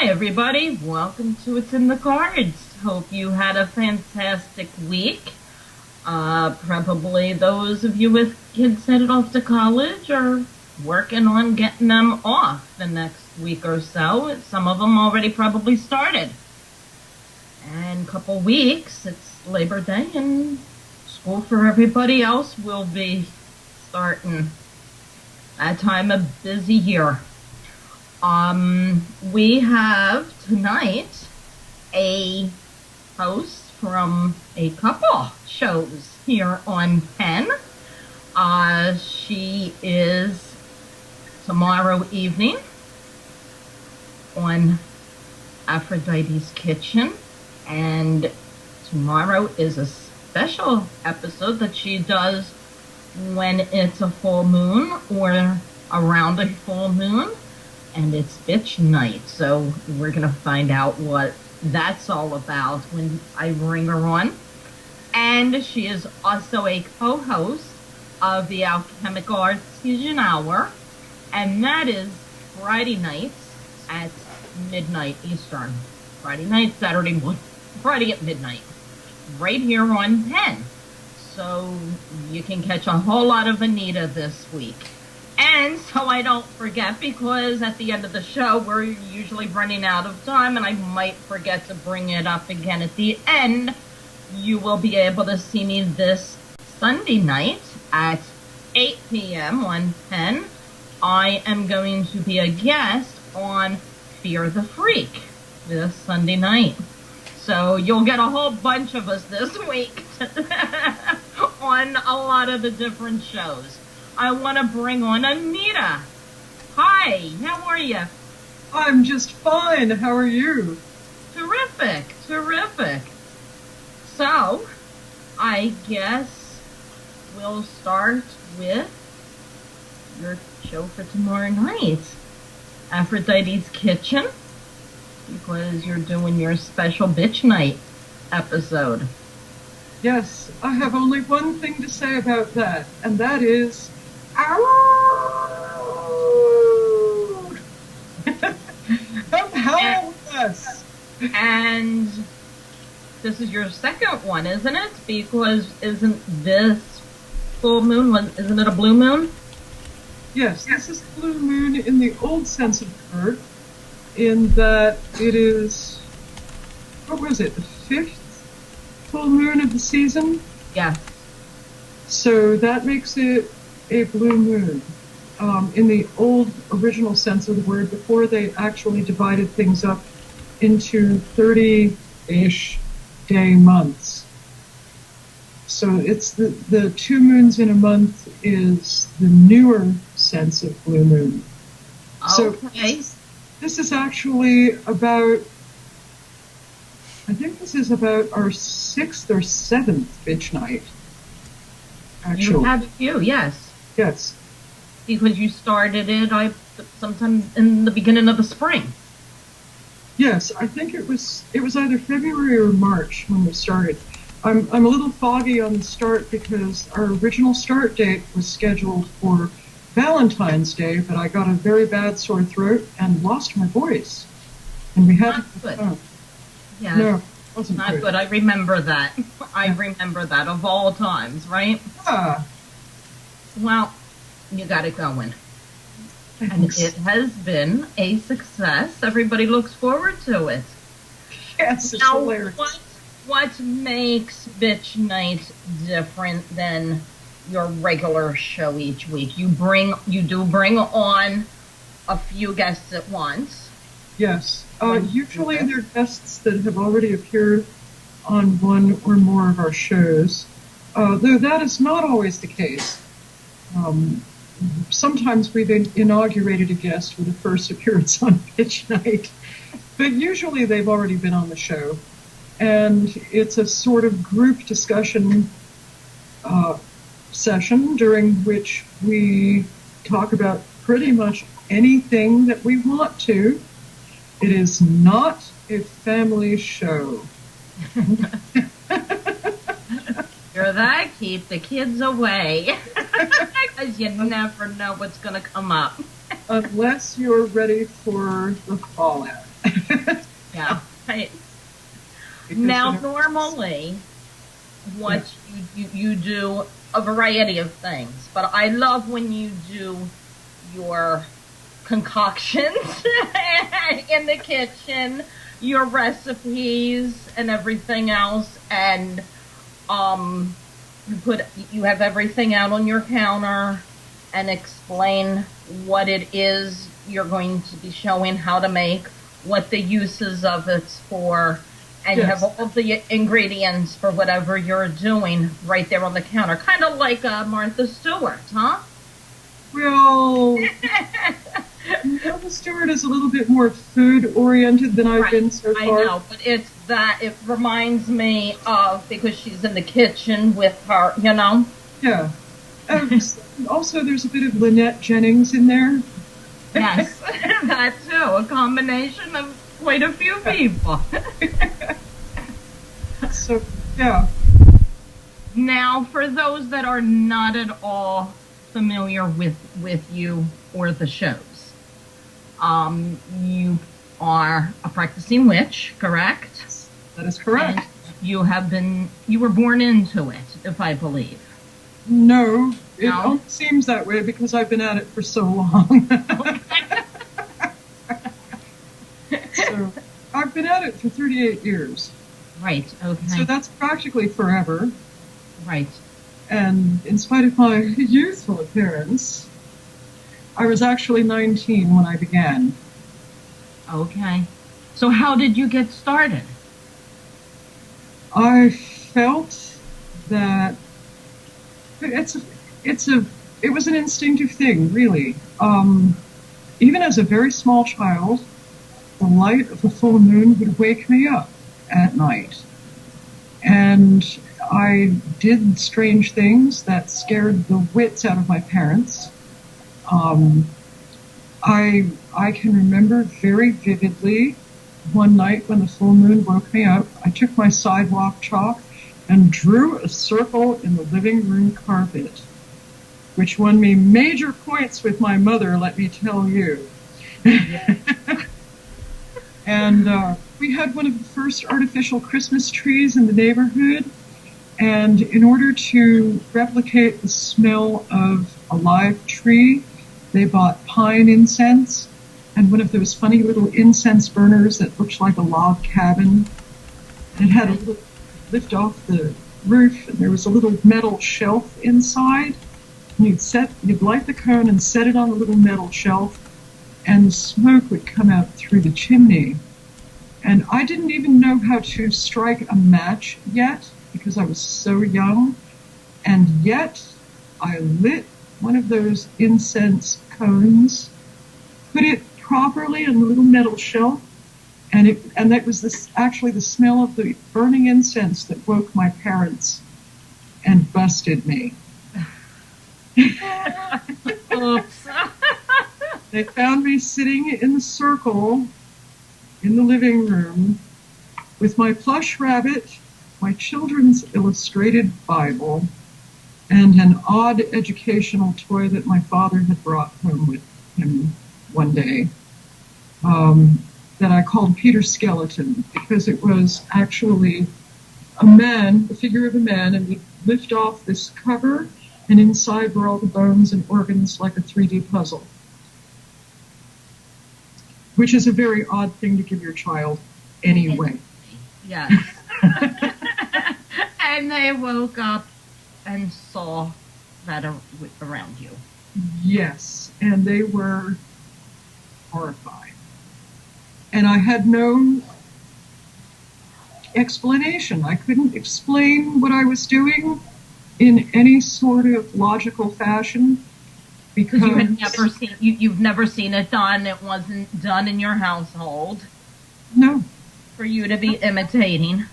Hi, everybody. Welcome to It's in the Cards. Hope you had a fantastic week. Probably those of you with kids headed off to college are working on getting them off the next week or so. Some of them already probably started. And a couple weeks, it's Labor Day, and school for everybody else will be starting. That time of busy year. We have tonight a host from a couple shows here on Penn. She is tomorrow evening on Aphrodites Kitchen, and tomorrow is a special episode that she does when it's a full moon or around a full moon. And it's bitch night, so we're going to find out what that's all about when I bring her on. And she is also a co-host of the Alchemical Artisans Hour, and that is Friday nights at midnight Eastern. Friday night, Saturday morning, Friday at midnight, right here on Penn. So you can catch a whole lot of Anita this week. And so I don't forget, because at the end of the show, we're usually running out of time, and I might forget to bring it up again at the end. You will be able to see me this Sunday night at 8 p.m. on Penn. I am going to be a guest on Fear the Freak this Sunday night. So you'll get a whole bunch of us this week on a lot of the different shows. I want to bring on Anita. Hi, how are you? I'm just fine. How are you? Terrific, terrific. So, I guess we'll start with your show for tomorrow night, Aphrodites Kitchen, because you're doing your special bitch night episode. Yes, I have only one thing to say about that, and that is, come howl with us. And this is your second one, isn't it? Because isn't this full moon, isn't it a blue moon? Yes, this is blue moon in the old sense of the word, in that it is, what was it, the 5th full moon of the season? Yeah. So that makes it a blue moon. In the old original sense of the word, before they actually divided things up into 30-ish day months. So it's the 2 moons in a month is the newer sense of blue moon. Okay. So this is actually about, I think this is about our 6th or 7th bitch night. Actually. You had a few, yes. Yes. Because you started it sometime in the beginning of the spring. Yes, I think it was either February or March when we started. I'm a little foggy on the start because our original start date was scheduled for Valentine's Day, but I got a very bad sore throat and lost my voice. And we had to... Yeah. No, it wasn't not good. I remember that. I remember that of all times, right? Yeah. Well, you got it going. Thanks. And it has been a success. Everybody looks forward to it. Yes, it's now, hilarious. What makes Bitch Night different than your regular show each week? You do bring on a few guests at once. Yes. Usually they're guests that have already appeared on one or more of our shows, though that is not always the case. Sometimes we've inaugurated a guest with a first appearance on Pitch Night, but usually they've already been on the show. And it's a sort of group discussion session during which we talk about pretty much anything that we want to. It is not a family show. You're that, keep the kids away. Because you never know what's going to come up. Unless you're ready for the fallout. Right. Because, Now, you know, normally, what you do a variety of things, but I love when you do your concoctions in the kitchen, your recipes and everything else, and you have everything out on your counter and explain what it is you're going to be showing how to make, what the uses of it's for, and you have all of the ingredients for whatever you're doing right there on the counter. Kind of like Martha Stewart, huh? Well, Martha Stewart is a little bit more food-oriented than I've been so far. I know, but it reminds me of, because she's in the kitchen with her, you know? Yeah. Also, there's a bit of Lynette Jennings in there. Yes, that too. A combination of quite a few people. So, yeah. Now, for those that are not at all familiar with you or the shows, you are a practicing witch, correct? That is correct. And you were born into it, if I believe. No, it only seems that way because I've been at it for so long. So, I've been at it for 38 years. Right, okay. So that's practically forever. Right. And in spite of my youthful appearance, I was actually 19 when I began. Okay. So how did you get started? I felt that it was an instinctive thing, really. Even as a very small child, the light of the full moon would wake me up at night. And I did strange things that scared the wits out of my parents. I can remember very vividly one night when the full moon woke me up, I took my sidewalk chalk and drew a circle in the living room carpet, which won me major points with my mother, let me tell you. And we had one of the first artificial Christmas trees in the neighborhood, and in order to replicate the smell of a live tree, they bought pine incense and one of those funny little incense burners that looked like a log cabin. And it had a little lift off the roof, and there was a little metal shelf inside. And you'd light the cone and set it on the little metal shelf, and the smoke would come out through the chimney. And I didn't even know how to strike a match yet, because I was so young. And yet, I lit one of those incense cones, put it properly on the little metal shelf, and that was actually the smell of the burning incense that woke my parents and busted me. They found me sitting in the circle in the living room with my plush rabbit, my children's illustrated Bible, and an odd educational toy that my father had brought home with him one day, that I called Peter Skeleton, because it was actually a man, the figure of a man, and we'd lift off this cover, and inside were all the bones and organs like a 3D puzzle, which is a very odd thing to give your child anyway. Yes. And they woke up and saw that around you. Yes, and they were horrified. And I had no explanation. I couldn't explain what I was doing in any sort of logical fashion, because you've never seen it done. It wasn't done in your household. No. For you to be imitating.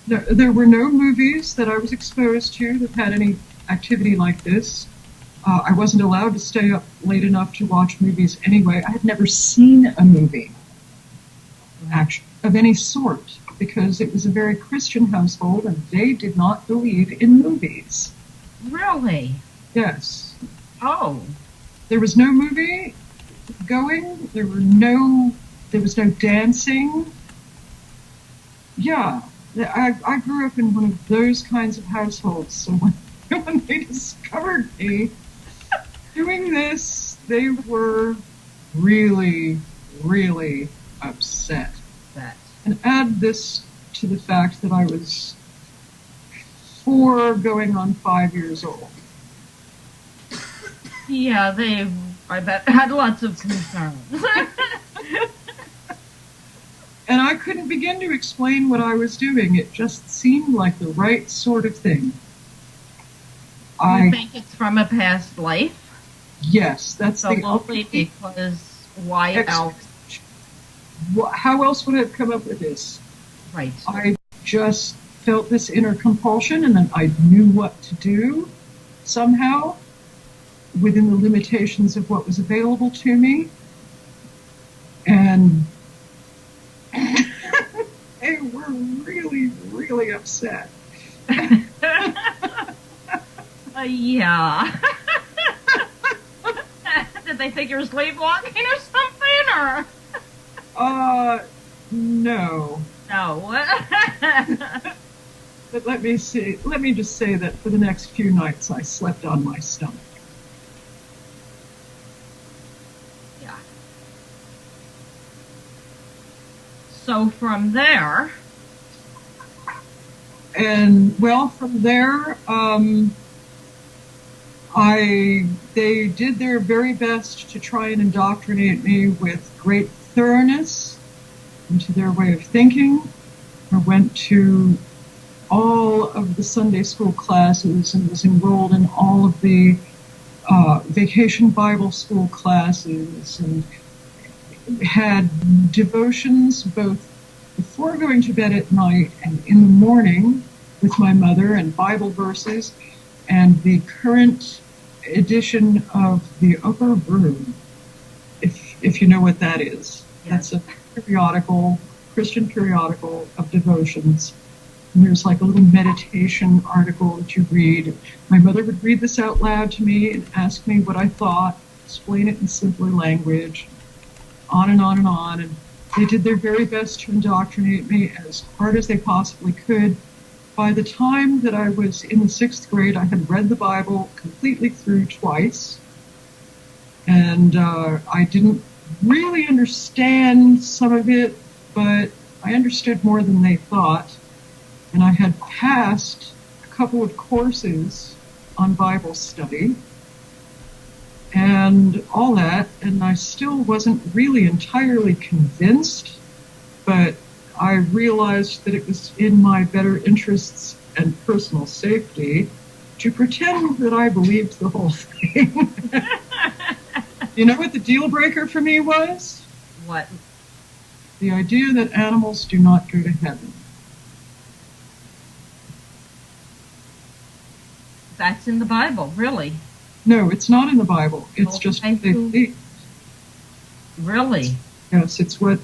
There were no movies that I was exposed to that had any activity like this. I wasn't allowed to stay up late enough to watch movies anyway. I had never seen a movie, actually, of any sort, because it was a very Christian household and they did not believe in movies. Really? Yes. Oh. There was no movie going. There was no dancing. yeah, I grew up in one of those kinds of households. So when they discovered me doing this, they were really, really upset. That. And add this to the fact that I was 4 going on 5 years old. Yeah, they, I bet, had lots of concerns. And I couldn't begin to explain what I was doing. It just seemed like the right sort of thing. You think it's from a past life? Yes, that's the only because why else? How else would I have come up with this? Right. I just felt this inner compulsion, and then I knew what to do somehow within the limitations of what was available to me. And they were really, really upset. Yeah. Did they think you're sleepwalking or something, or? No. No. But let me just say that for the next few nights I slept on my stomach. Yeah. So from there. And well, from there, they did their very best to try and indoctrinate me with great thoroughness into their way of thinking. I went to all of the Sunday school classes and was enrolled in all of the vacation Bible school classes, and had devotions both before going to bed at night and in the morning with my mother, and Bible verses, and the current edition of the Upper Room, if you know what that is. Yes. That's a periodical, Christian periodical of devotions. And there's like a little meditation article that you read. My mother would read this out loud to me and ask me what I thought, explain it in simpler language, on and on and on. And they did their very best to indoctrinate me as hard as they possibly could. By the time that I was in the 6th grade, I had read the Bible completely through twice. And I didn't really understand some of it, but I understood more than they thought. And I had passed a couple of courses on Bible study and all that, and I still wasn't really entirely convinced, but I realized that it was in my better interests and personal safety to pretend that I believed the whole thing. You know what the deal breaker for me was? What? The idea that animals do not go to heaven. That's in the Bible, really? No, it's not in the Bible. It's just what they believe. Really? Yes, it's what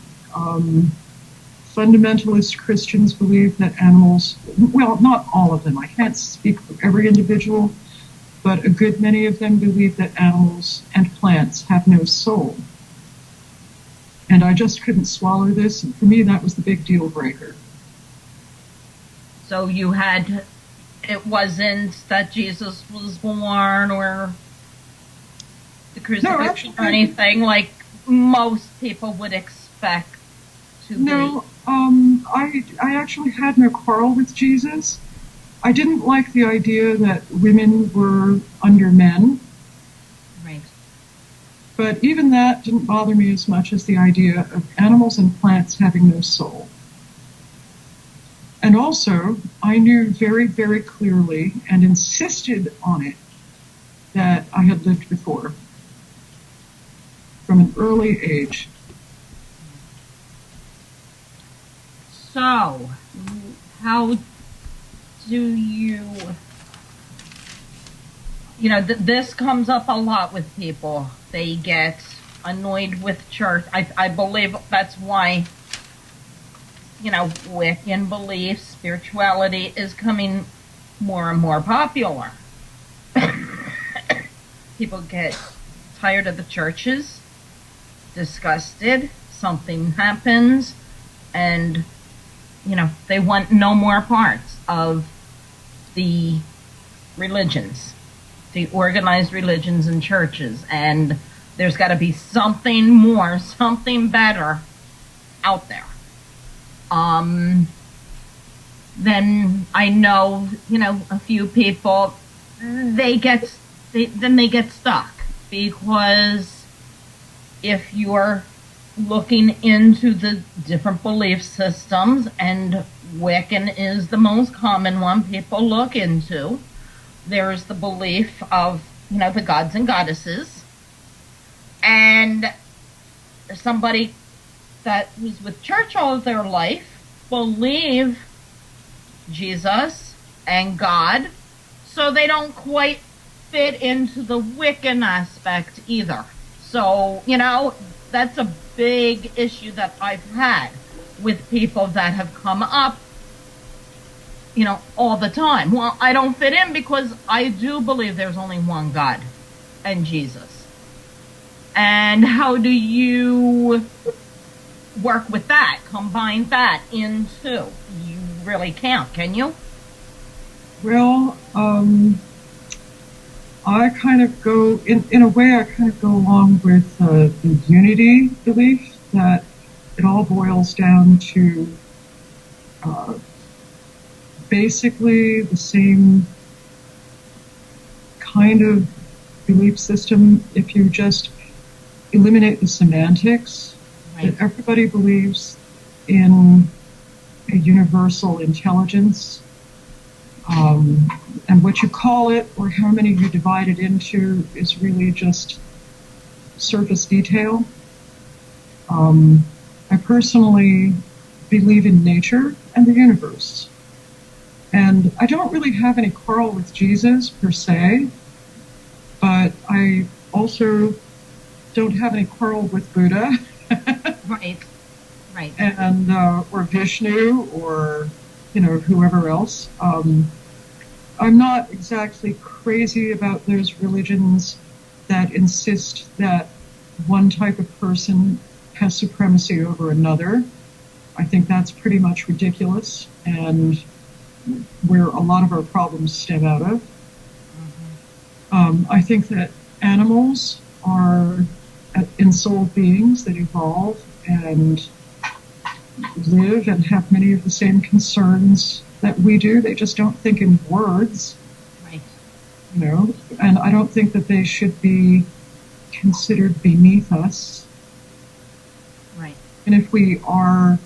fundamentalist Christians believe, that animals, well, not all of them, I can't speak for every individual, but a good many of them believe that animals and plants have no soul. And I just couldn't swallow this, and for me that was the big deal breaker. So you had, it wasn't that Jesus was born or the crucifixion or anything like most people would expect to be? No, I actually had no quarrel with Jesus. I didn't like the idea that women were under men. Right. But even that didn't bother me as much as the idea of animals and plants having no soul. And also, I knew very, very clearly and insisted on it that I had lived before from an early age. So, how do you this comes up a lot with people. They get annoyed with church. I believe that's why, Wiccan beliefs, spirituality is coming more and more popular. People get tired of the churches, disgusted, something happens, and they want no more parts of the religions, the organized religions and churches, and there's got to be something more, something better out there. Then I know, a few people, they get stuck, because if you're looking into the different belief systems, and Wiccan is the most common one people look into, there's the belief of, the gods and goddesses, and somebody that was with church all of their life believe Jesus and God, so they don't quite fit into the Wiccan aspect either. So, that's a big issue that I've had with people that have come up, all the time. Well, I don't fit in because I do believe there's only one God and Jesus. And how do you work with that, combine that into? You really can't, can you? Well, I kind of go, in a way, I kind of go along with the unity belief that it all boils down to basically the same kind of belief system. If you just eliminate the semantics, right, that everybody believes in a universal intelligence, and what you call it or how many you divide it into is really just surface detail. I personally believe in nature and the universe. And I don't really have any quarrel with Jesus per se, but I also don't have any quarrel with Buddha. Right. And, or Vishnu, or, whoever else. I'm not exactly crazy about those religions that insist that one type of person has supremacy over another. I think that's pretty much ridiculous, and where a lot of our problems stem out of. I think that animals are ensouled beings that evolve and live and have many of the same concerns that we do. They just don't think in words. Right. And I don't think that they should be considered beneath us. Right. And if we are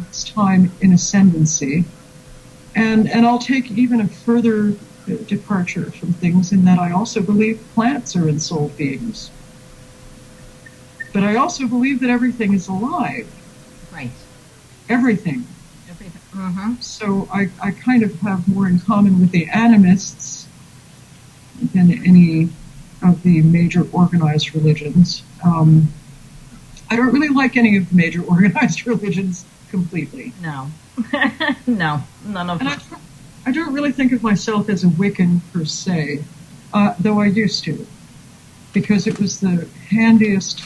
this time in ascendancy, and I'll take even a further departure from things in that I also believe plants are ensouled beings. But I also believe that everything is alive. Right. Everything. Mm-hmm. So I kind of have more in common with the animists than any of the major organized religions. I don't really like any of the major organized religions completely. No. No, none of them. I don't really think of myself as a Wiccan per se, though I used to, because it was the handiest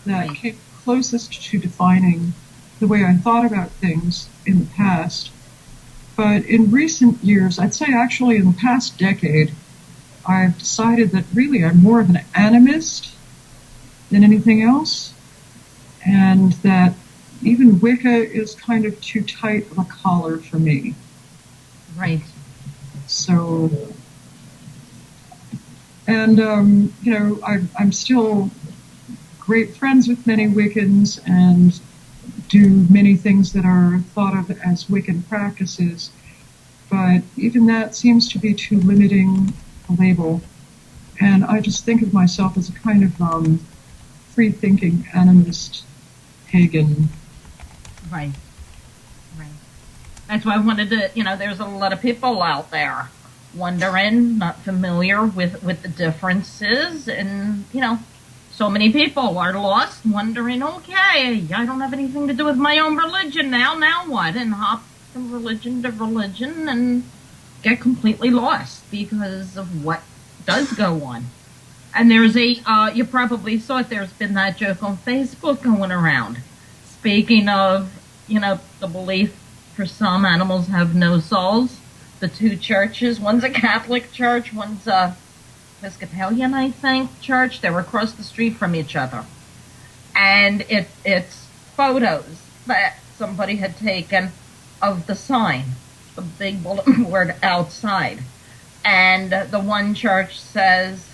that came closest to defining the way I thought about things in the past. But in recent years, I'd say actually in the past decade, I've decided that really I'm more of an animist than anything else, and that even Wicca is kind of too tight of a collar for me. Right. So, and, I'm still great friends with many Wiccans and do many things that are thought of as Wiccan practices, but even that seems to be too limiting a label. And I just think of myself as a kind of free-thinking animist pagan. Right. That's why I wanted to, there's a lot of people out there wondering, not familiar with the differences, and, so many people are lost, wondering, okay, I don't have anything to do with my own religion now what? And hop from religion to religion and get completely lost because of what does go on. And there's you probably saw it, there's been that joke on Facebook going around. Speaking of, the belief for some animals have no souls, the two churches, one's a Catholic church, one's a Episcopalian, I think, church. They were across the street from each other. And it's photos that somebody had taken of the sign, the big bulletin board outside. And the one church says,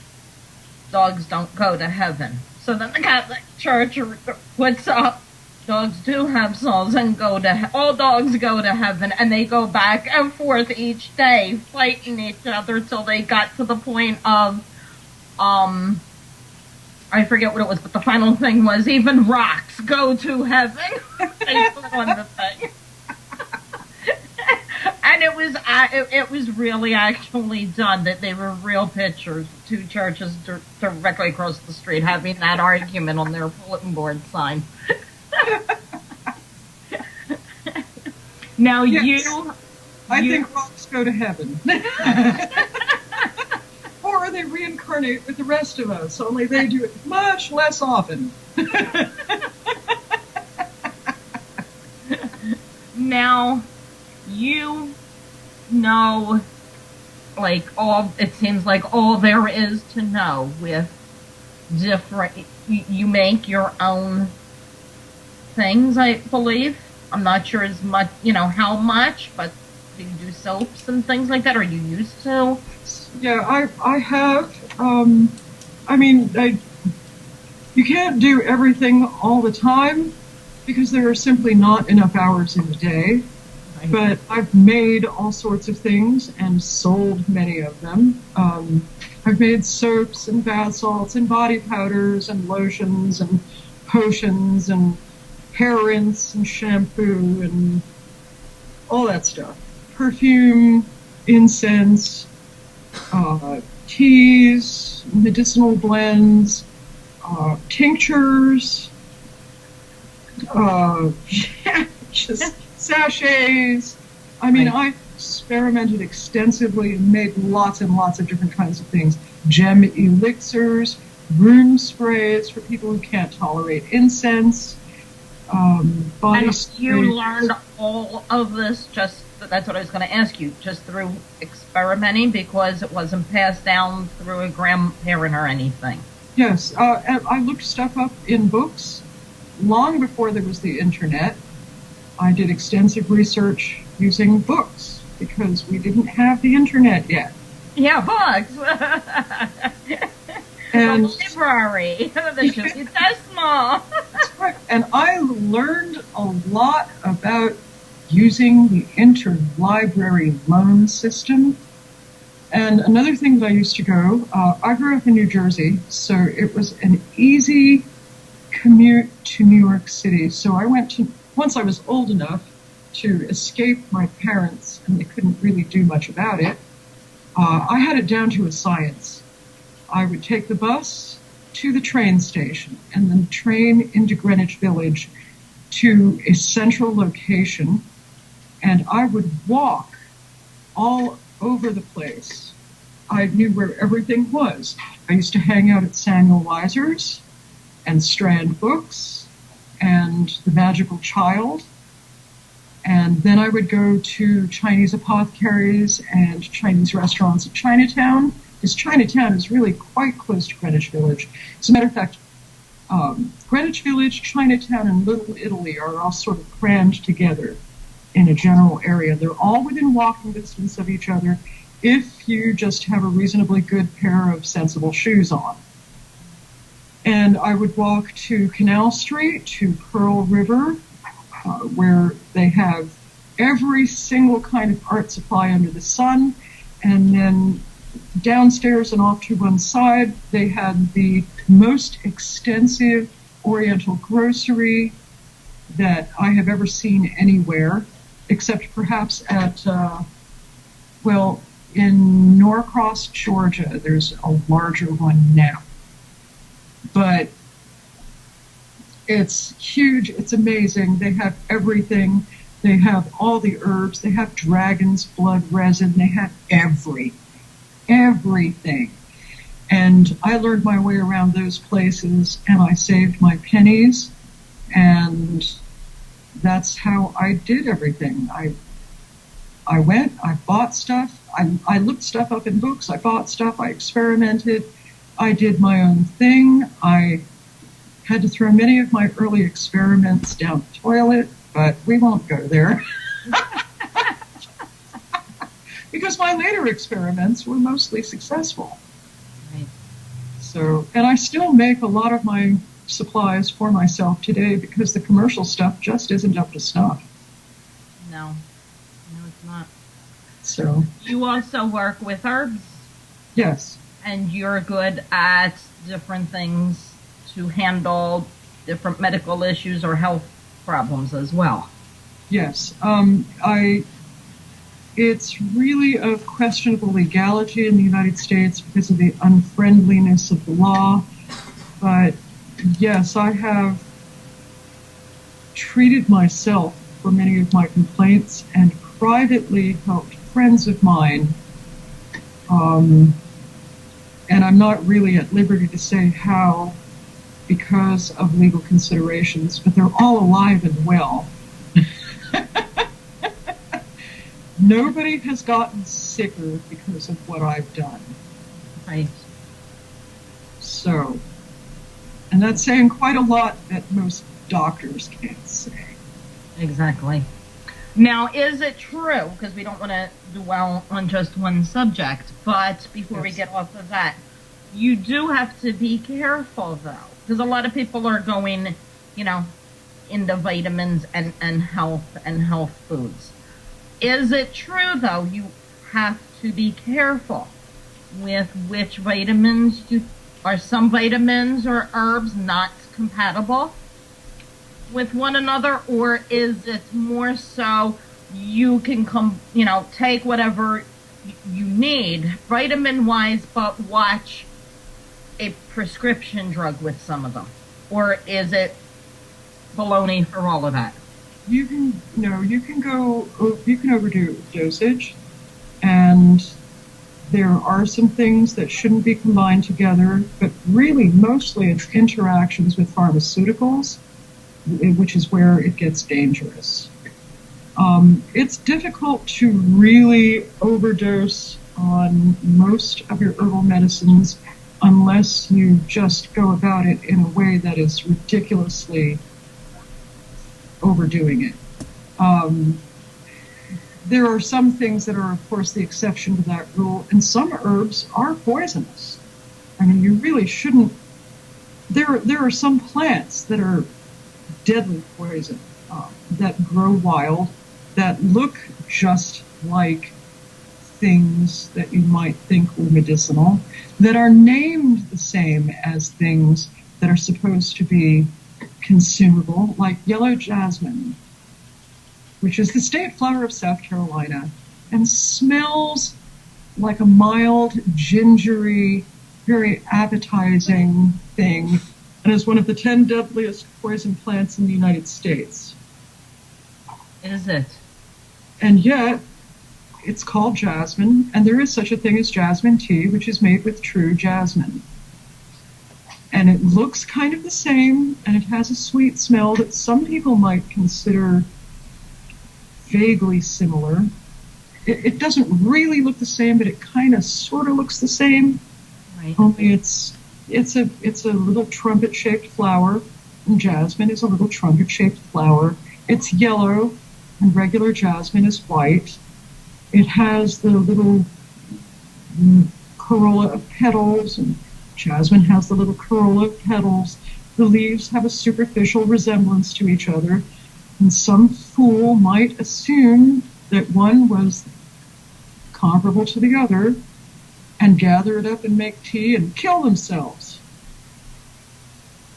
dogs don't go to heaven. So then the Catholic Church puts up, dogs do have souls and all dogs go to heaven, and they go back and forth each day, fighting each other till they got to the point of, I forget what it was, but the final thing was even rocks go to heaven. They put on the thing. And it was really actually done, that they were real pictures, two churches directly across the street having that argument on their bulletin board sign. Now yes. I think rocks go to heaven. Or they reincarnate with the rest of us, only they do it much less often. Now, you know, it seems like all there is to know with different, you make your own things, I believe. I'm not sure as much, how much, but do you do soaps and things like that? Or you used to? Yeah, I have. You can't do everything all the time because there are simply not enough hours in the day. Right. But I've made all sorts of things and sold many of them. I've made soaps and bath salts and body powders and lotions and potions and hair rinse and shampoo and all that stuff. Perfume, incense, teas, medicinal blends, tinctures, just sachets. I experimented extensively and made lots and lots of different kinds of things. Gem elixirs, room sprays for people who can't tolerate incense, body sprays. You learned all of this that's what I was going to ask you, just through experimenting, because it wasn't passed down through a grandparent or anything. Yes, I looked stuff up in books long before there was the internet. I did extensive research using books because we didn't have the internet yet. Yeah, books. And the library. That's small. That's right. And I learned a lot about using the interlibrary loan system. And another thing that I used to go, I grew up in New Jersey, so it was an easy commute to New York City. So I went to, once I was old enough to escape my parents, and they couldn't really do much about it, I had it down to a science. I would take the bus to the train station and then train into Greenwich Village to a central location, and I would walk all over the place. I knew where everything was. I used to hang out at Samuel Weiser's and Strand Books and The Magical Child. And then I would go to Chinese apothecaries and Chinese restaurants in Chinatown, because Chinatown is really quite close to Greenwich Village. As a matter of fact, Greenwich Village, Chinatown, and Little Italy are all sort of crammed together in a general area. They're all within walking distance of each other if you just have a reasonably good pair of sensible shoes on. And I would walk to Canal Street, to Pearl River, where they have every single kind of art supply under the sun. And then downstairs and off to one side, they had the most extensive Oriental grocery that I have ever seen anywhere, except perhaps at, in Norcross, Georgia, there's a larger one now. But it's huge, it's amazing. They have everything. They have all the herbs. They have dragon's blood resin. They have everything. And I learned my way around those places, and I saved my pennies, and that's how I did everything. I went, I bought stuff, I looked stuff up in books, I bought stuff, I experimented, I did my own thing. I had to throw many of my early experiments down the toilet, but we won't go there. Because my later experiments were mostly successful. Right. So, and I still make a lot of my supplies for myself today because the commercial stuff just isn't up to snuff. No, it's not. So you also work with herbs? Yes. And you're good at different things to handle different medical issues or health problems as well. Yes. It's really of questionable legality in the United States because of the unfriendliness of the law. But yes, I have treated myself for many of my complaints and privately helped friends of mine. And I'm not really at liberty to say how because of legal considerations, but they're all alive and well. Nobody has gotten sicker because of what I've done. Right. So, and that's saying quite a lot that most doctors can't say. Exactly. Now, is it true, because we don't want to dwell on just one subject, but before we get off of that, you do have to be careful, though, because a lot of people are going, into vitamins and health foods. Is it true, though, you have to be careful with which vitamins are some vitamins or herbs not compatible with one another, or is it more so you can take whatever you need vitamin-wise, but watch a prescription drug with some of them? Or is it baloney for all of that? You can overdo dosage, and there are some things that shouldn't be combined together, but really mostly it's interactions with pharmaceuticals, which is where it gets dangerous. It's difficult to really overdose on most of your herbal medicines unless you just go about it in a way that is ridiculously overdoing it. There are some things that are, of course, the exception to that rule, and some herbs are poisonous. I mean, you really shouldn't. There are some plants that are deadly poison that grow wild, that look just like things that you might think were medicinal, that are named the same as things that are supposed to be consumable, like yellow jasmine, which is the state flower of South Carolina, and smells like a mild, gingery, very appetizing thing, and is one of the 10 deadliest poison plants in the United States. Is it? And yet, it's called jasmine, and there is such a thing as jasmine tea, which is made with true jasmine. And it looks kind of the same, and it has a sweet smell that some people might consider vaguely similar. It doesn't really look the same, but it kind of sort of looks the same. Right. Only it's a little trumpet-shaped flower, and jasmine is a little trumpet-shaped flower. It's yellow, and regular jasmine is white. It has the little corolla of petals, and jasmine has the little corolla of petals. The leaves have a superficial resemblance to each other, and some fool might assume that one was comparable to the other and gather it up and make tea and kill themselves.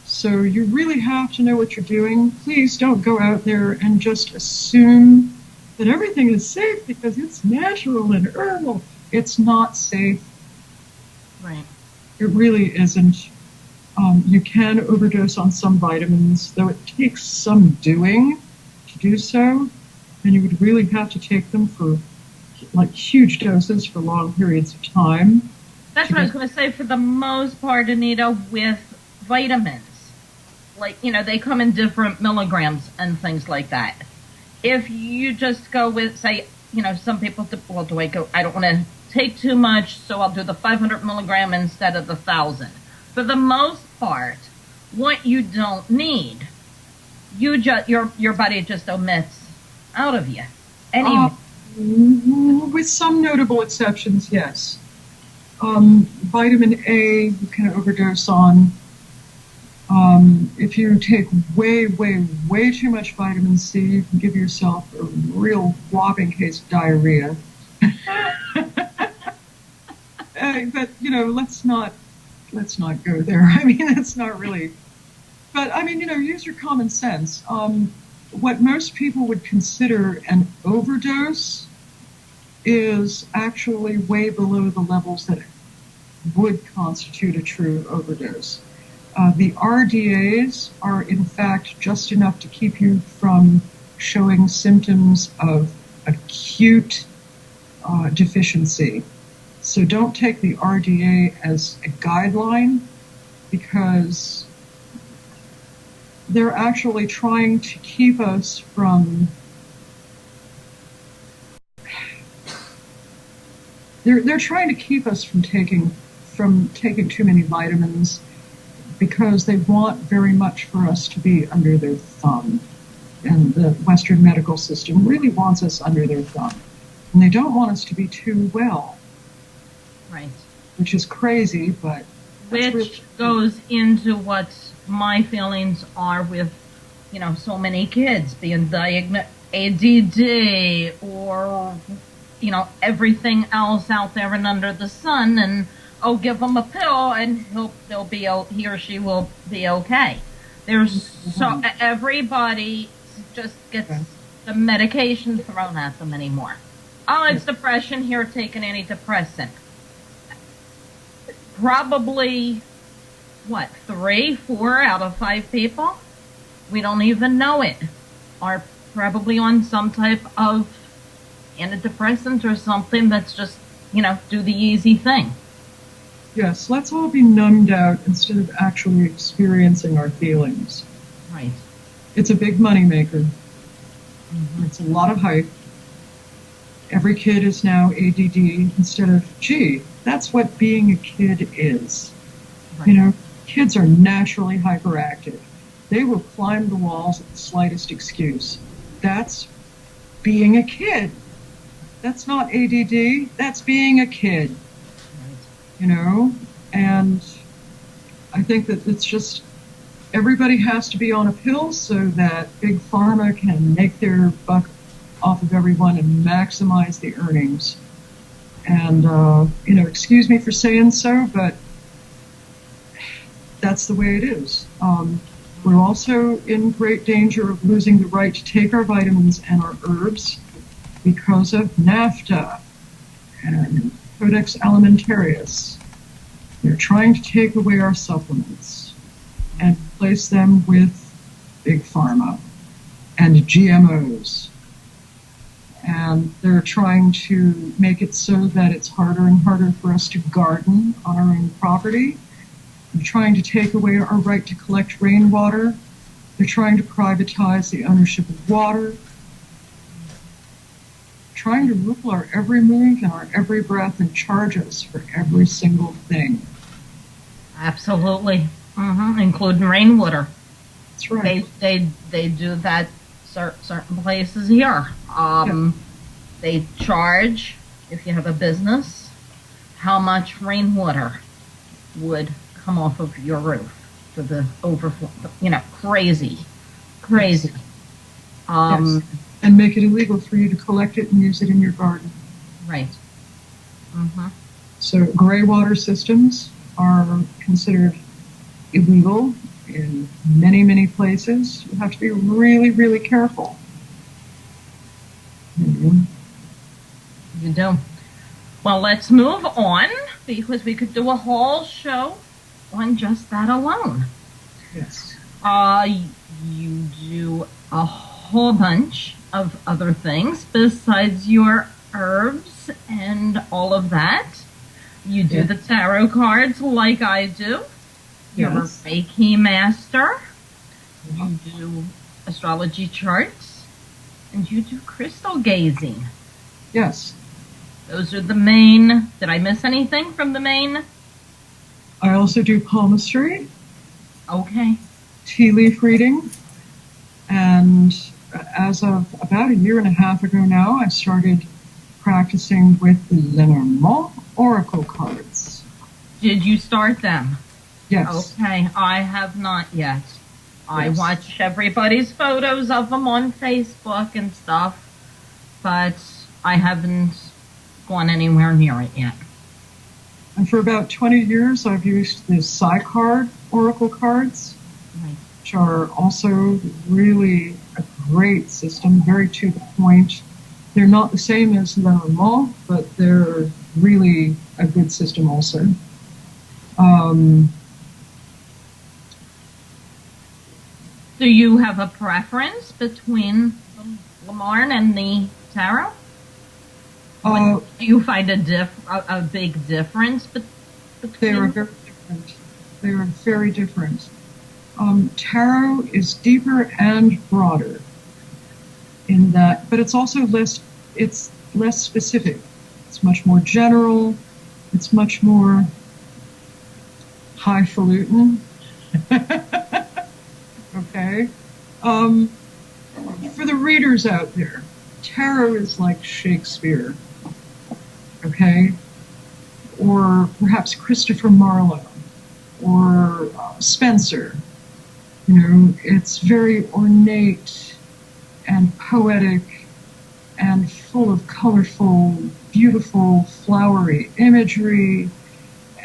So you really have to know what you're doing. Please don't go out there and just assume that everything is safe because it's natural and herbal. It's not safe. Right. It really isn't. You can overdose on some vitamins, though it takes some doing to do so, and you would really have to take them for like huge doses for long periods of time. That's what I was going to say. For the most part, Anita, with vitamins, like, they come in different milligrams and things like that. If you just go with, say, some people, well, I don't want to take too much, so I'll do the 500 milligram instead of the 1,000. For the most part, what you don't need, your body just omits out of you. Anyway. With some notable exceptions, yes. Vitamin A, you can overdose on. If you take way, way, way too much vitamin C, you can give yourself a real whopping case of diarrhea. But let's not go there. I mean, that's not really. But I mean, use your common sense. What most people would consider an overdose is actually way below the levels that would constitute a true overdose. The RDAs are, in fact, just enough to keep you from showing symptoms of acute deficiency. So don't take the RDA as a guideline, because they're actually trying to keep us from they're trying to keep us from taking too many vitamins, because they want very much for us to be under their thumb. And the Western medical system really wants us under their thumb. And they don't want us to be too well. Right. Which is crazy, but... Which goes into what my feelings are with, so many kids being diagnosed ADD or, everything else out there and under the sun, and give them a pill and he or she will be okay. So everybody just gets the medication thrown at them anymore. Oh, it's depression. Here, take an antidepressant. Probably, 3, 4 out of 5 people, we don't even know it, are probably on some type of antidepressant or something that's just, do the easy thing. Yes, let's all be numbed out instead of actually experiencing our feelings. Right. It's a big moneymaker. Mm-hmm. It's a lot of hype. Every kid is now ADD instead of, gee, that's what being a kid is. Right. Kids are naturally hyperactive. They will climb the walls at the slightest excuse. That's being a kid. That's not ADD. That's being a kid. And I think that it's just everybody has to be on a pill so that Big Pharma can make their buck off of everyone and maximize the earnings. And, excuse me for saying so, but that's the way it is. We're also in great danger of losing the right to take our vitamins and our herbs because of NAFTA and Codex Alimentarius. They're trying to take away our supplements and replace them with Big Pharma and GMOs. And they're trying to make it so that it's harder and harder for us to garden on our own property. They're trying to take away our right to collect rainwater. They're trying to privatize the ownership of water. Trying to rule our every move and our every breath and charge us for every single thing. Absolutely. Including rainwater. That's right. They do that certain places here. They charge, if you have a business, how much rainwater would come off of your roof for the overflow. Crazy. Yes. And make it illegal for you to collect it and use it in your garden. Right. So gray water systems are considered illegal in many, many places. You have to be really, really careful. You do. Well, let's move on, because we could do a whole show on just that alone. Yes. You do a whole bunch of other things besides your herbs and all of that. You do Yeah. the tarot cards like I do. You're a Yes. Reiki master. Yeah. You do astrology charts. And you do crystal gazing. Yes. Those are the main. Did I miss anything from the main? I also do palmistry, Okay. tea leaf reading, and as of about a year and a half ago now, I started practicing with the Lenormand Oracle cards. Did you start them? Yes. Okay. I have not yet. I Yes. watch everybody's photos of them on Facebook and stuff, but I haven't gone anywhere near it yet. And for about 20 years, I've used the Psi card Oracle cards, Right. which are also really a great system, very to the point. They're not the same as Lenormand, but they're really a good system also. Do you have a preference between the Marne and the Tarot? Uh, Do you find a big difference they are between? very different. They are very different. Tarot is deeper and broader in that, but it's also it's less specific. It's much more general. It's much more highfalutin. Okay. For the readers out there, tarot is like Shakespeare. Okay. Or perhaps Christopher Marlowe or Spencer. You know, it's very ornate and poetic and full of colorful, beautiful, flowery imagery.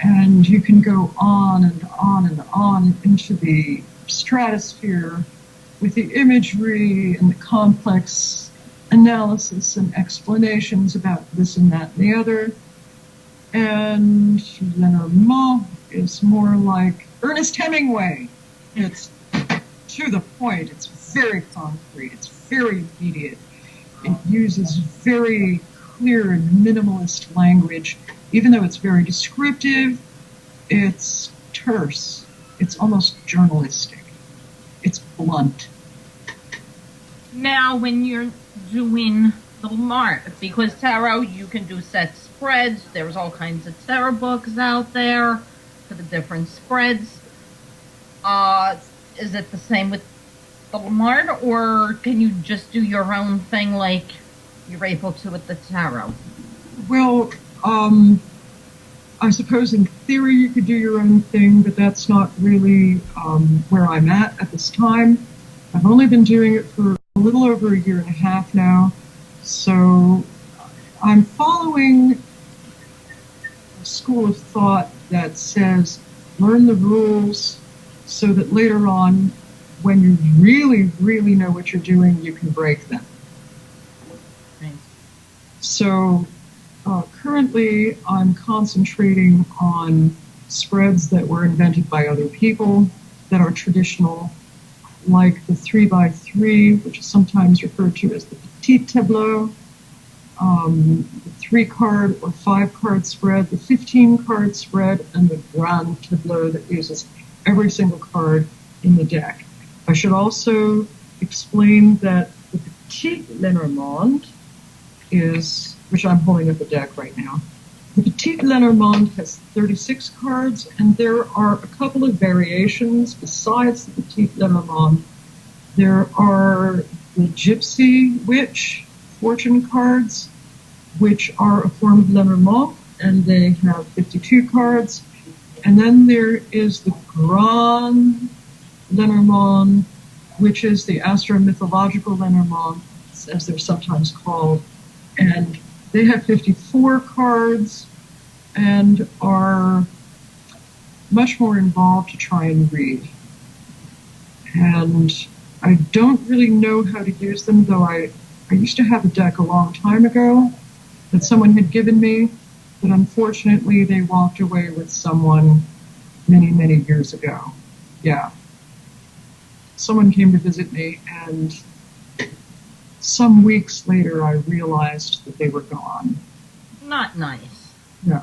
And you can go on and on and on into the stratosphere with the imagery and the complex analysis and explanations about this and that and the other. And Lenormand is more like Ernest Hemingway. It's to the point. It's very concrete. It's very immediate. It uses very clear and minimalist language. Even though it's very descriptive, it's terse. It's almost journalistic. It's blunt. Now, when you're doing the Marne, because tarot, you can do set spreads. There's all kinds of tarot books out there for the different spreads. Is it the same with the Marne, or can you just do your own thing like you're able to with the tarot? Well, I suppose in theory you could do your own thing, but that's not really where I'm at this time. I've only been doing it for a little over a year and a half now, so I'm following a school of thought that says learn the rules so that later on, when you really, really know what you're doing, you can break them. Right. So currently, I'm concentrating on spreads that were invented by other people that are traditional, like the 3x3, which is sometimes referred to as the petit tableau, the 3-card or 5-card spread, the 15-card spread, and the grand tableau that uses every single card in the deck. I should also explain that the petit Lenormand is, which I'm holding up a deck right now. The Petit Lenormand has 36 cards, and there are a couple of variations besides the Petit Lenormand. There are the Gypsy Witch fortune cards, which are a form of Lenormand, and they have 52 cards. And then there is the Grand Lenormand, which is the astro-mythological Lenormand, as they're sometimes called. And they have 54 cards and are much more involved to try and read. And I don't really know how to use them, though I used to have a deck a long time ago that someone had given me, but unfortunately they walked away with someone many, many years ago. Yeah. Someone came to visit me, and some weeks later I realized that they were gone. Not nice. No.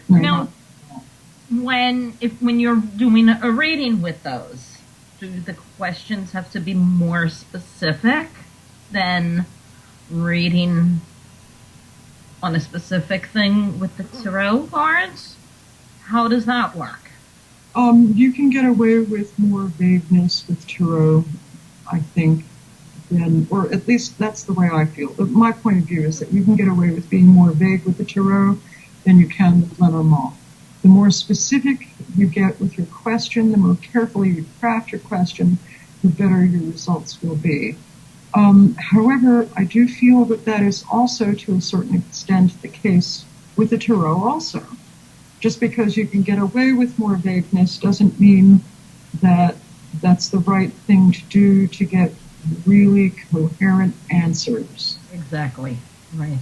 No, Now, when you're doing a reading with those, do the questions have to be more specific than reading on a specific thing with the tarot cards? How does that work? You can get away with more vagueness with tarot, I think, or at least that's the way I feel. My point of view is that you can get away with being more vague with the tarot than you can with Lenormand. The more specific you get with your question, the more carefully you craft your question, the better your results will be. However, I do feel that is also, to a certain extent, the case with the tarot also. Just because you can get away with more vagueness doesn't mean that that's the right thing to do to get really coherent answers. Exactly. Right.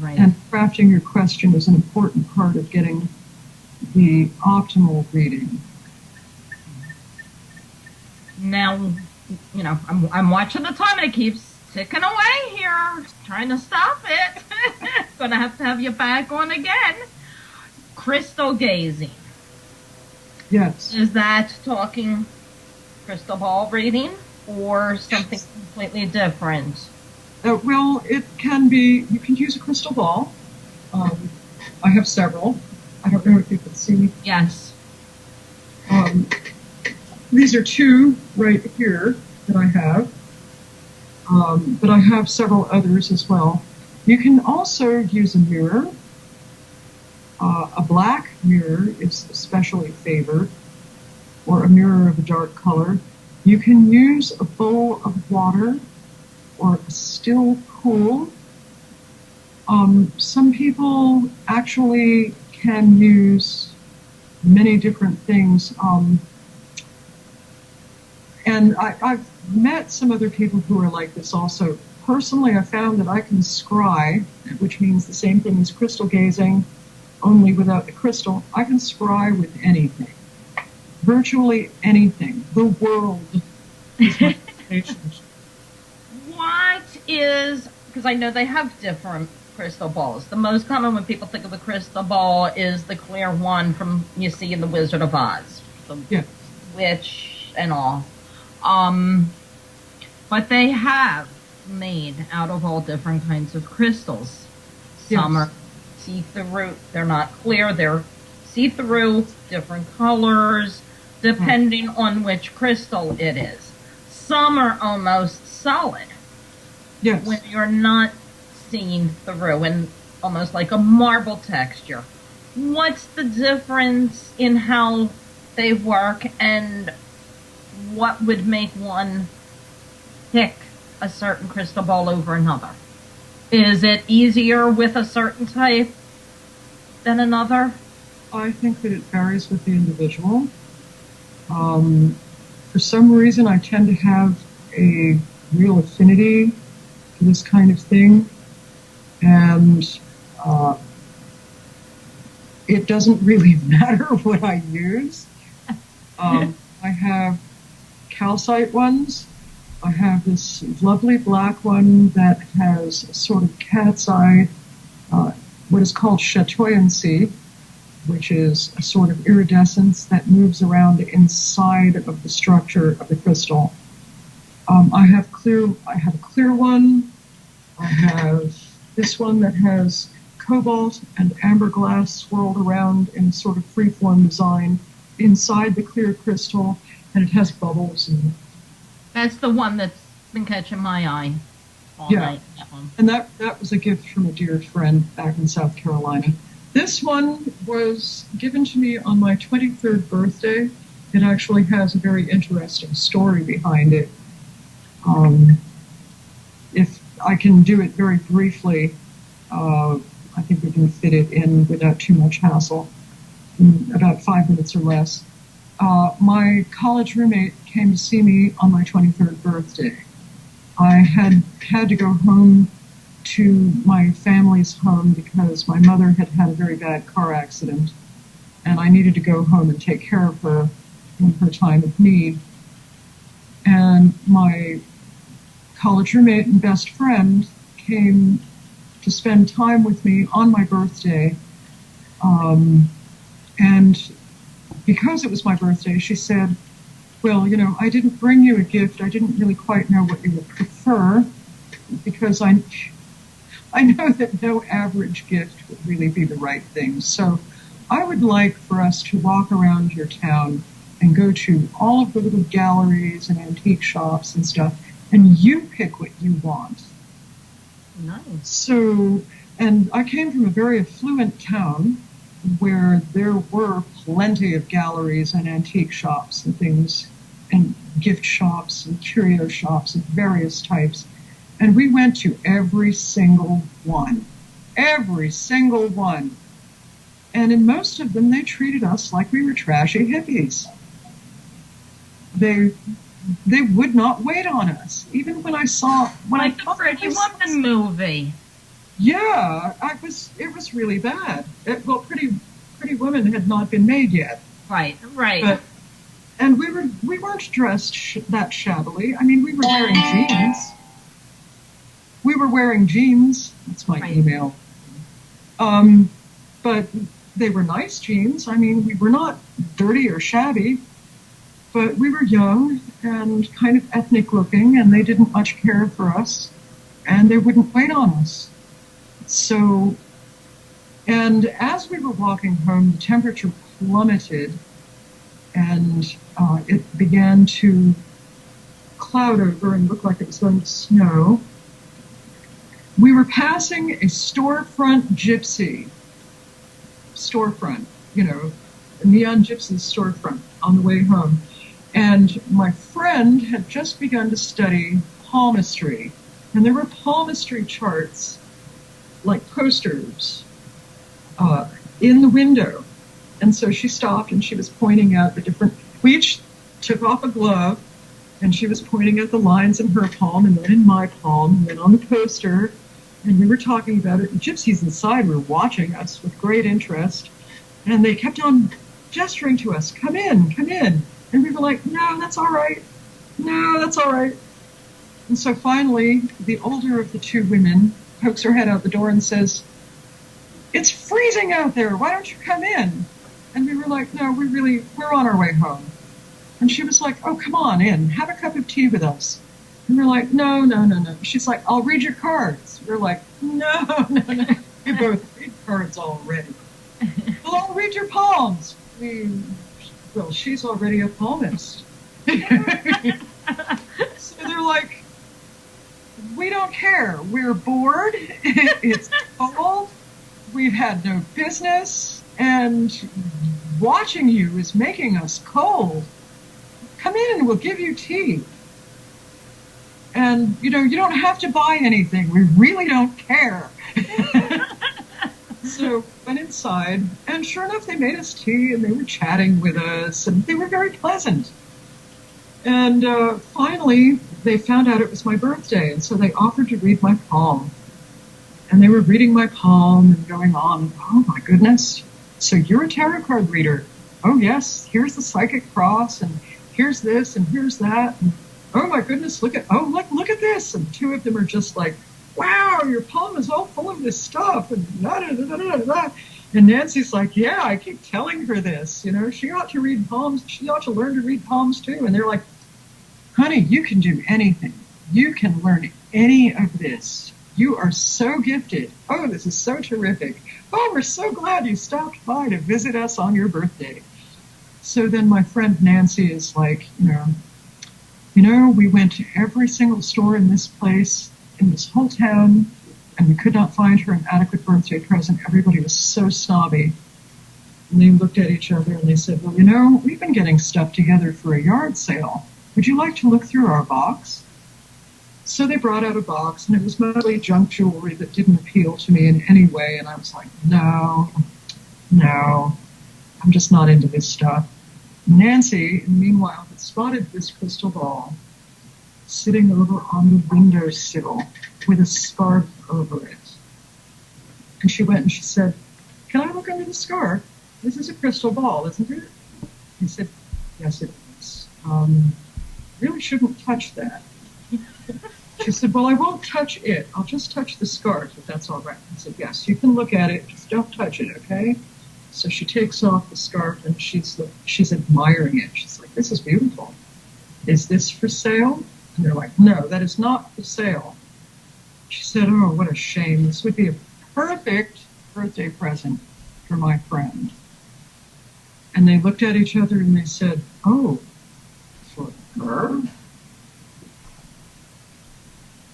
And crafting your question is an important part of getting the optimal reading. Now, I'm watching the time and it keeps ticking away here, trying to stop it. Gonna have to have you back on again. Crystal gazing. Yes. Is that talking crystal ball reading or something completely different? Well, it can be, you can use a crystal ball. I have several. I don't know if you can see. Yes. These are two right here that I have. But I have several others as well. You can also use a mirror. A black mirror is especially favored, or a mirror of a dark color. You can use a bowl of water or a still pool. Some people actually can use many different things. And I've met some other people who are like this also. Personally, I found that I can scry, which means the same thing as crystal gazing, only without the crystal. I can scry with anything. Virtually anything. The world is my station. What is, because I know they have different crystal balls. The most common when people think of a crystal ball is the clear one from you see in the Wizard of Oz. The witch and all. But they have made out of all different kinds of crystals. Some are see-through. They're not clear. They're see-through, different colors, depending on which crystal it is. Some are almost solid. Yes. When you're not seeing through, and almost like a marble texture. What's the difference in how they work, and what would make one pick a certain crystal ball over another? Is it easier with a certain type than another? I think that it varies with the individual. For some reason, I tend to have a real affinity for this kind of thing, and it doesn't really matter what I use. I have calcite ones. I have this lovely black one that has a sort of cat's eye, what is called chatoyancy, which is a sort of iridescence that moves around the inside of the structure of the crystal. I have a clear one. I have this one that has cobalt and amber glass swirled around in a sort of freeform design inside the clear crystal, and it has bubbles in it. That's the one that's been catching my eye all night. That one. And that was a gift from a dear friend back in South Carolina. This one was given to me on my 23rd birthday. It actually has a very interesting story behind it. If I can do it very briefly, I think we can fit it in without too much hassle, in about 5 minutes or less. My college roommate came to see me on my 23rd birthday. I had to go home to my family's home because my mother had had a very bad car accident, and I needed to go home and take care of her in her time of need. And my college roommate and best friend came to spend time with me on my birthday. And because it was my birthday, she said, well, I didn't bring you a gift. I didn't really quite know what you would prefer, because I know that no average gift would really be the right thing. So I would like for us to walk around your town and go to all of the little galleries and antique shops and stuff, and you pick what you want. Nice. So, and I came from a very affluent town where there were plenty of galleries and antique shops and things, and gift shops and curio shops of various types. And we went to every single one. Every single one. And in most of them, they treated us like we were trashy hippies. They would not wait on us. Even when I saw... Like the Pretty Woman movie. Yeah, it was really bad. Pretty Woman had not been made yet. Right. And we weren't dressed that shabbily. I mean, we were wearing jeans. That's my email. But they were nice jeans. I mean, we were not dirty or shabby, but we were young and kind of ethnic looking, and they didn't much care for us, and they wouldn't wait on us. So, and as we were walking home, the temperature plummeted, and it began to cloud over and look like it was going to snow. We were passing a storefront gypsy. A neon gypsy storefront on the way home. And my friend had just begun to study palmistry. And there were palmistry charts, like posters, in the window. And so she stopped and she was pointing out the different... We each took off a glove, and she was pointing at the lines in her palm and then in my palm and then on the poster. And we were talking about it. And gypsies inside were watching us with great interest. And they kept on gesturing to us, come in, come in. And we were like, no, that's all right. No, that's all right. And so finally, the older of the two women pokes her head out the door and says, it's freezing out there. Why don't you come in? And we were like, no, we're on our way home. And she was like, oh, come on in. Have a cup of tea with us. And we're like, no. She's like, I'll read your cards. We're like, no. We both read cards already. Well, I'll read your palms. Well, she's already a palmist. So they're like, we don't care. We're bored. It's cold. We've had no business. And watching you is making us cold. Come in and we'll give you tea. And, you don't have to buy anything. We really don't care. So went inside, and sure enough, they made us tea, and they were chatting with us, and they were very pleasant. And finally, they found out it was my birthday, and so they offered to read my palm. And they were reading my palm and going on, oh my goodness, so you're a tarot card reader. Oh yes, here's the psychic cross, and here's this, and here's that, and oh my goodness, look at this. And two of them are just like, wow, your palm is all full of this stuff. And da-da-da-da-da-da. And Nancy's like, yeah, I keep telling her this. She ought to read palms. She ought to learn to read palms too. And they're like, honey, you can do anything. You can learn any of this. You are so gifted. Oh, this is so terrific. Oh, we're so glad you stopped by to visit us on your birthday. So then my friend Nancy is like, we went to every single store in this place, in this whole town, and we could not find her an adequate birthday present. Everybody was so snobby. And they looked at each other and they said, well, we've been getting stuff together for a yard sale. Would you like to look through our box? So they brought out a box, and it was mostly junk jewelry that didn't appeal to me in any way. And I was like, no, I'm just not into this stuff. Nancy, meanwhile, had spotted this crystal ball sitting over on the windowsill with a scarf over it. And she went and she said, can I look under the scarf? This is a crystal ball, isn't it? He said, yes, it is. Really shouldn't touch that. She said, well, I won't touch it. I'll just touch the scarf, if that's all right. I said, yes, you can look at it. Just don't touch it, okay? So she takes off the scarf and she's admiring it. She's like, this is beautiful. Is this for sale? And they're like, no, that is not for sale. She said, oh, what a shame. This would be a perfect birthday present for my friend. And they looked at each other and they said, oh, for her? And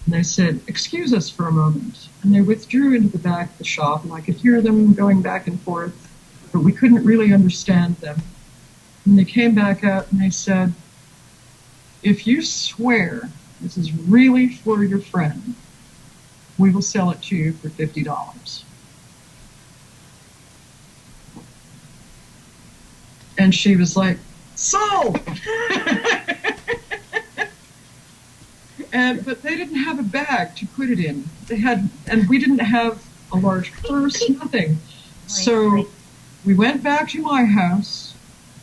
they said, excuse us for a moment. And they withdrew into the back of the shop, and I could hear them going back and forth, but we couldn't really understand them. And they came back out and they said, if you swear this is really for your friend, we will sell it to you for $50. And she was like, sold! But they didn't have a bag to put it in. And we didn't have a large purse, nothing. So we went back to my house.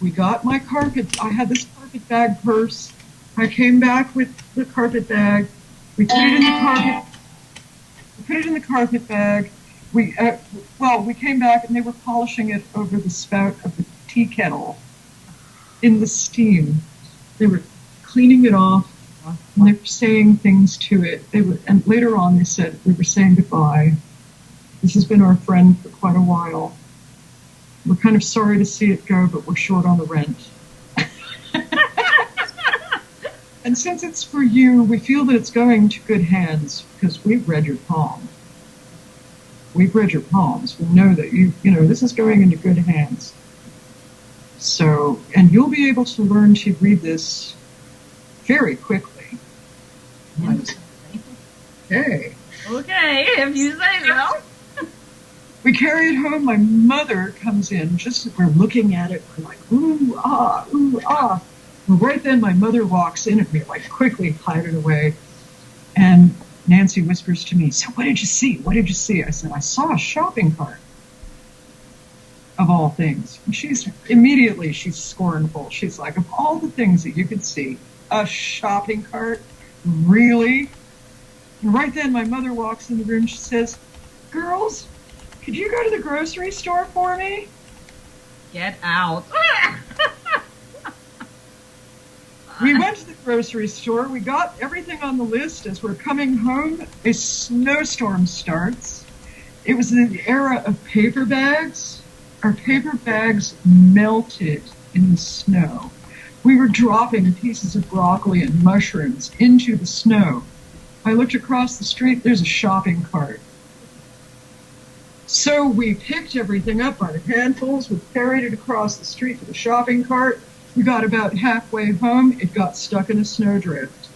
We got my carpet. I had this carpet bag purse. I came back with the carpet bag. We put it in the carpet. We put it in the carpet bag. We came back and they were polishing it over the spout of the tea kettle in the steam. They were cleaning it off. And they were saying things to it. And later on they said, we were saying goodbye. This has been our friend for quite a while. We're kind of sorry to see it go, but we're short on the rent. And since it's for you, we feel that it's going to good hands because we've read your palm. We've read your palms. We know that this is going into good hands. So, and you'll be able to learn to read this very quickly. Okay. Okay, if you say so. We carry it home. My mother comes in. Just as we're looking at it, we're like, ooh, ah, ooh, ah. And right then my mother walks in and we like quickly hide it away. And Nancy whispers to me, so what did you see? What did you see? I said, I saw a shopping cart. Of all things. And she's scornful. She's like, of all the things that you could see, a shopping cart? Really? And right then my mother walks in the room. She says, girls, could you go to the grocery store for me? Get out. We went to the grocery store. We got everything on the list. As we're coming home, a snowstorm starts. It was the era of paper bags. Our paper bags melted in the snow. We were dropping pieces of broccoli and mushrooms into the snow. I looked across the street, there's a shopping cart. So we picked everything up by the handfuls, we carried it across the street to the shopping cart. We got about halfway home, it got stuck in a snowdrift.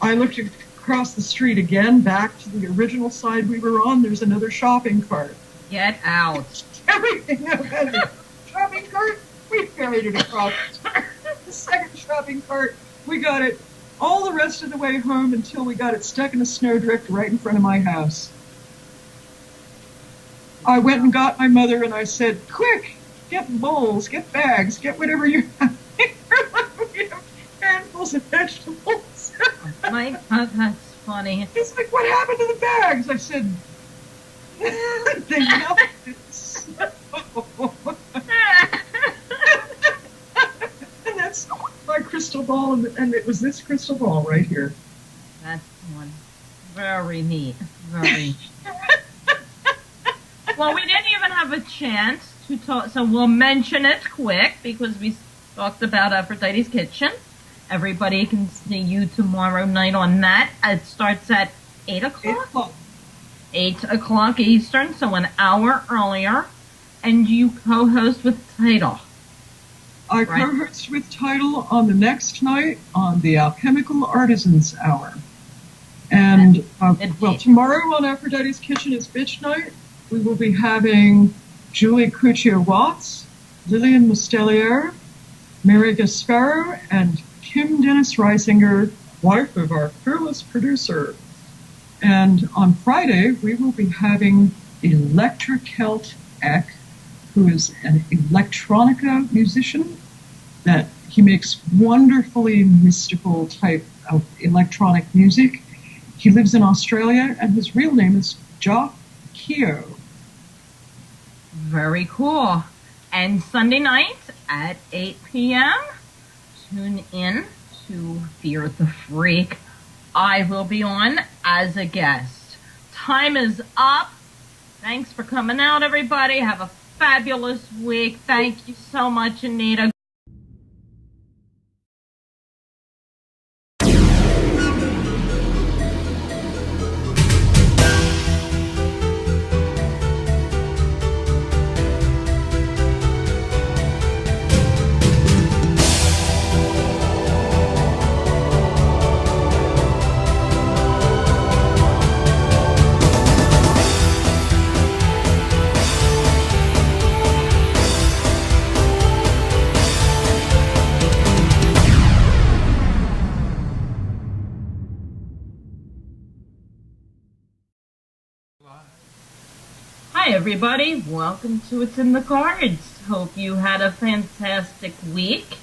I looked across the street again, back to the original side we were on, there's another shopping cart. Get out. Everything up in the shopping cart, we carried it across the second shopping cart. We got it all the rest of the way home until we got it stuck in a snowdrift right in front of my house. I went and got my mother and I said, quick, get bowls, get bags, get whatever you have. We have handfuls of vegetables. My God, that's funny. It's like, what happened to the bags? I said, they melted in snow. And that's my crystal ball, and it was this crystal ball right here. That's one. Very neat. Very. Well, we didn't even have a chance to talk, so we'll mention it quick because we talked about Aphrodites Kitchen. Everybody can see you tomorrow night on that. It starts at 8 o'clock? 8 o'clock. 8 o'clock Eastern, so an hour earlier. And you co-host with Title. I co-host with Title on the next night on the Alchemical Artisans Hour. And, tomorrow on Aphrodites Kitchen is Bitch Night. We will be having Julie Couture-Watts, Lillian Mustelier, Mary Gasparo, and Kim Dennis Reisinger, wife of our fearless producer. And on Friday, we will be having Electrocelt Eck, who is an electronica musician, that he makes wonderfully mystical type of electronic music. He lives in Australia, and his real name is Jock Keogh. Very cool. And Sunday night at 8 p.m., tune in to Fear the Freak. I will be on as a guest. Time is up. Thanks for coming out, everybody. Have a fabulous week. Thank you so much, Anita. Hi everybody, welcome to It's in the Cards. Hope you had a fantastic week.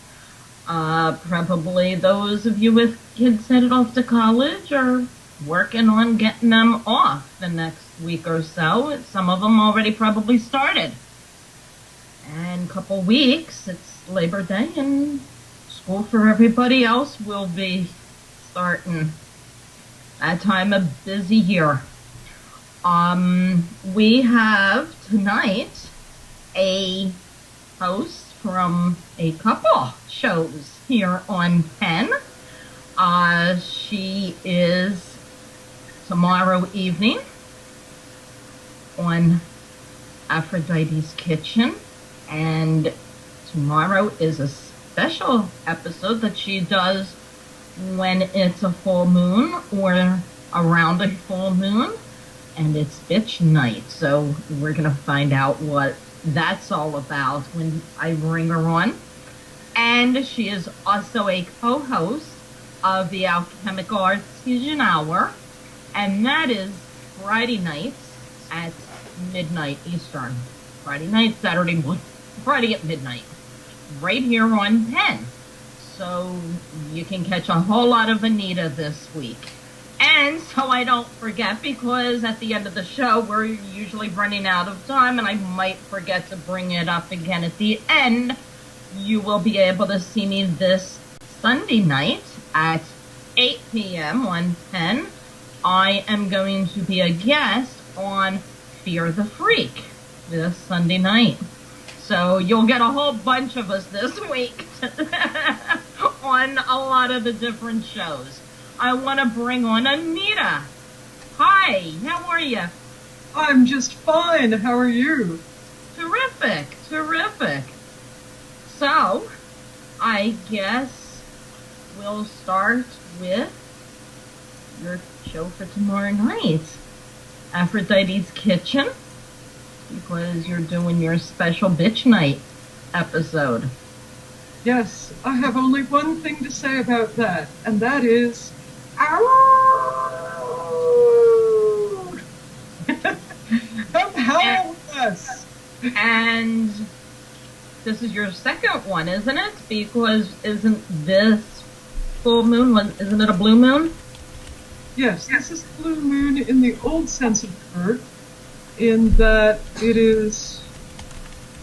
Probably those of you with kids headed off to college are working on getting them off the next week or so. Some of them already probably started. And a couple weeks, it's Labor Day and school for everybody else will be starting. That time of busy year. We have tonight a host from a couple shows here on Penn. She is tomorrow evening on Aphrodites Kitchen, and tomorrow is a special episode that she does when it's a full moon or around a full moon. And it's bitch night, so we're going to find out what that's all about when I bring her on. And she is also a co-host of the Alchemical Artisans Hour, and that is Friday nights at midnight Eastern. Friday night, Saturday morning, Friday at midnight, right here on Penn. So you can catch a whole lot of Anita this week. And so I don't forget, because at the end of the show, we're usually running out of time, and I might forget to bring it up again at the end. You will be able to see me this Sunday night at 8 p.m. on 10. I am going to be a guest on Fear the Freak this Sunday night. So you'll get a whole bunch of us this week on a lot of the different shows. I want to bring on Anita. Hi, how are you? I'm just fine. How are you? Terrific, terrific. So, I guess we'll start with your show for tomorrow night, Aphrodites Kitchen, because you're doing your special bitch night episode. Yes, I have only one thing to say about that, and that is, out! Come help us! And this is your second one, isn't it? Because isn't this full moon, isn't it a blue moon? Yes, this is blue moon in the old sense of the word, in that it is,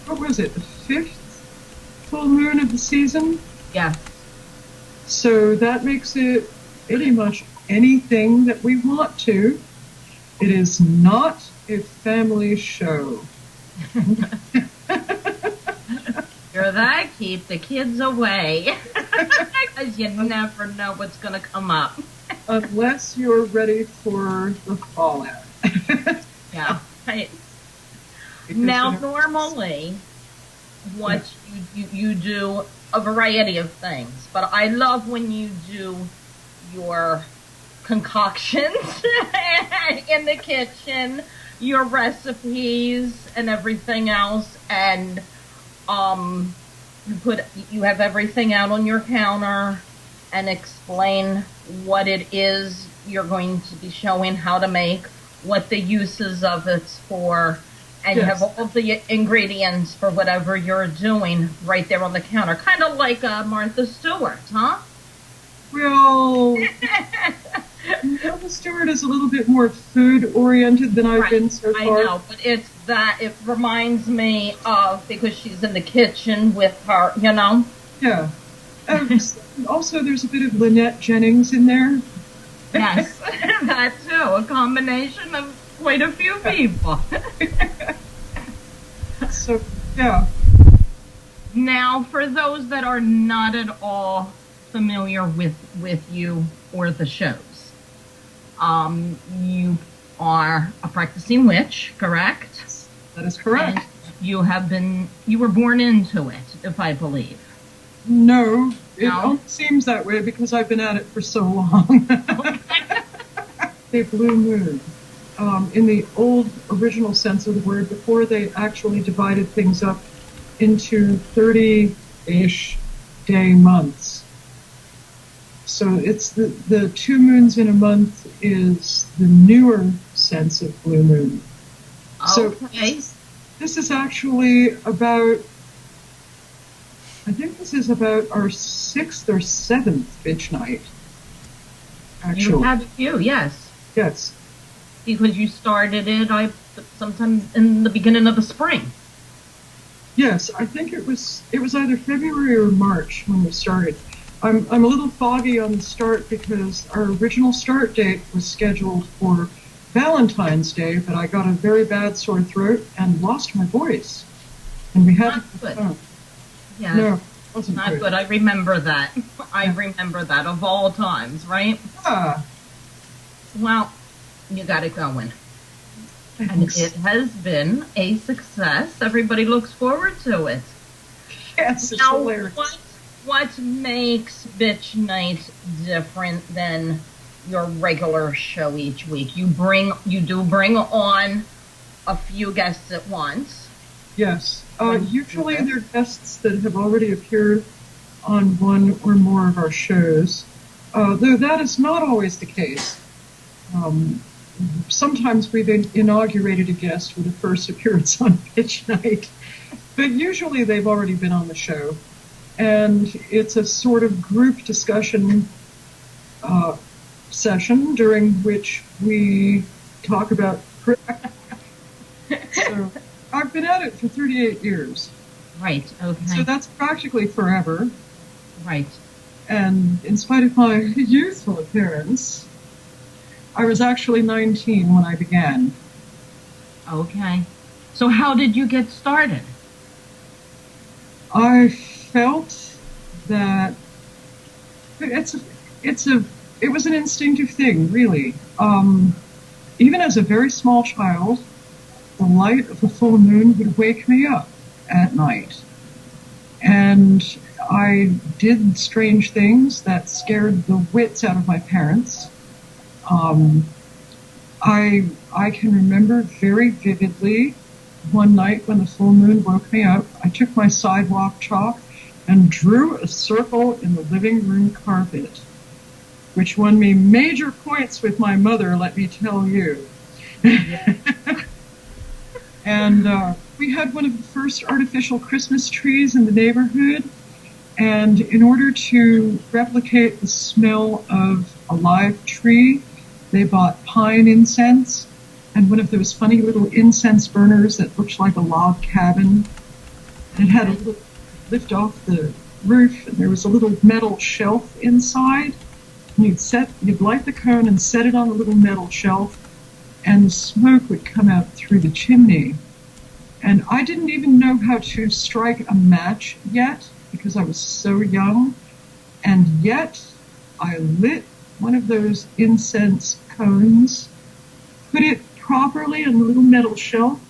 what was it, the fifth full moon of the season? Yeah. So that makes it pretty much anything that we want to. It is not a family show. You're that, keep the kids away. Because you never know what's going to come up. Unless you're ready for the fallout. Yeah, right. Because, Now, normally, what you do a variety of things, but I love when you do your concoctions in the kitchen, your recipes and everything else, and you have everything out on your counter and explain what it is you're going to be showing how to make, what the uses of it's for, and Yes. you have all of the ingredients for whatever you're doing right there on the counter. Kind of like Martha Stewart, huh? Well, Martha Stewart is a little bit more food oriented than I've been so far. I know, but it reminds me of, because she's in the kitchen with her, you know? Yeah. Also, there's a bit of Lynette Jennings in there. Yes, that too. A combination of quite a few people. So, yeah. Now, for those that are not at all familiar with you or the shows, you are a practicing witch, correct? That is correct. And you were born into it, if I believe. No, it only seems that way because I've been at it for so long. A blue moon, in the old original sense of the word, before they actually divided things up into 30-ish day months. So it's the 2 moons in a month is the newer sense of blue moon. Okay. So this is actually about, I think this is about our 6th or 7th bitch night. Actually. You have a few, yes. Yes. Because you started it sometime in the beginning of the spring. Yes, I think it was either February or March when we started. I'm a little foggy on the start because our original start date was scheduled for Valentine's Day, but I got a very bad sore throat and lost my voice. And we had to yeah. No, it wasn't not good. I remember that. I remember that of all times, right? Ah. Well, you got it going. And it has been a success. Everybody looks forward to it. Yes, it's now, hilarious. What makes Bitch Night different than your regular show each week? You do bring on a few guests at once. Yes. Usually they're guests that have already appeared on one or more of our shows, though that is not always the case. Sometimes we've inaugurated a guest with a first appearance on Pitch Night, but usually they've already been on the show. And it's a sort of group discussion session during which we talk about... So I've been at it for 38 years. Right, okay. So that's practically forever. Right. And in spite of my youthful appearance, I was actually 19 when I began. Okay. So how did you get started? I felt that it was an instinctive thing, really. Even as a very small child, the light of the full moon would wake me up at night. And I did strange things that scared the wits out of my parents. I can remember very vividly one night when the full moon woke me up, I took my sidewalk chalk and drew a circle in the living room carpet, which won me major points with my mother, let me tell you. And we had one of the first artificial Christmas trees in the neighborhood, and in order to replicate the smell of a live tree, they bought pine incense and one of those funny little incense burners that looked like a log cabin. And it had a little lift off the roof, and there was a little metal shelf inside. And you'd light the cone and set it on the little metal shelf, and the smoke would come out through the chimney. And I didn't even know how to strike a match yet, because I was so young. And yet, I lit one of those incense cones, put it properly on the little metal shelf,